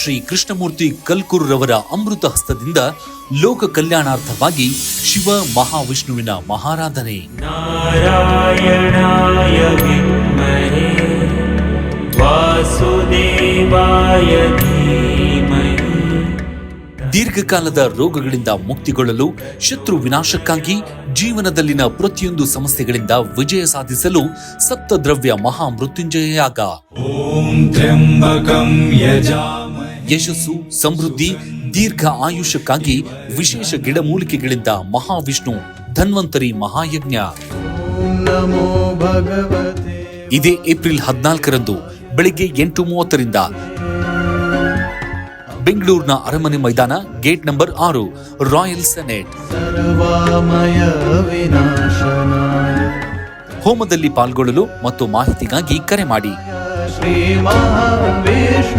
ಶ್ರೀ ಕೃಷ್ಣಮೂರ್ತಿ ಕಲ್ಕುರ್ರವರ ಅಮೃತ ಹಸ್ತದಿಂದ ಲೋಕ ಕಲ್ಯಾಣಾರ್ಥವಾಗಿ ಶಿವ ಮಹಾವಿಷ್ಣುವಿನ ಮಹಾರಾಧನೆ. ನಾರಾಯಣಾಯ ವಿದ್ಮಹೇ ವಾಸುದೇವಾಯ ಧೀಮಹಿ. ದೀರ್ಘಕಾಲದ ರೋಗಗಳಿಂದ ಮುಕ್ತಿಗೊಳ್ಳಲು, ಶತ್ರು ವಿನಾಶಕ್ಕಾಗಿ, ಜೀವನದಲ್ಲಿನ ಪ್ರತಿಯೊಂದು ಸಮಸ್ಯೆಗಳಿಂದ ವಿಜಯ ಸಾಧಿಸಲು ಸಪ್ತದ್ರವ್ಯ ಮಹಾ ಮೃತ್ಯುಂಜಯ ಯಾಗ. ಓಂ ತ್ರ್ಯಂಬಕಂ ಯಜಾಮಹೇ. ಯಶಸ್ಸು, ಸಮೃದ್ಧಿ, ದೀರ್ಘ ಆಯುಷ್ಯಕ್ಕಾಗಿ ವಿಶೇಷ ಗಿಡಮೂಲಿಕೆಗಳಿಂದ ಮಹಾವಿಷ್ಣು ಧನ್ವಂತರಿ ಮಹಾಯಜ್ಞ. ನಮೋ ಭಗವತೆ. ಇದೇ ಏಪ್ರಿಲ್ 14ರಂದು ಬೆಳಿಗ್ಗೆ 8:30ರಿಂದ ಬೆಂಗಳೂರಿನ ಅರಮನೆ ಮೈದಾನ, ಗೇಟ್ ನಂಬರ್ 6, ರಾಯಲ್ ಸೆನೆಟ್. ಸರ್ವಮಯ ವಿನಾಶನಾಯ. ಹೋಮದಲ್ಲಿ ಪಾಲ್ಗೊಳ್ಳಲು ಮತ್ತು ಮಾಹಿತಿಗಾಗಿ ಕರೆ ಮಾಡಿ ಶ್ರೀ ಮಹಾವಿಷ್ಣು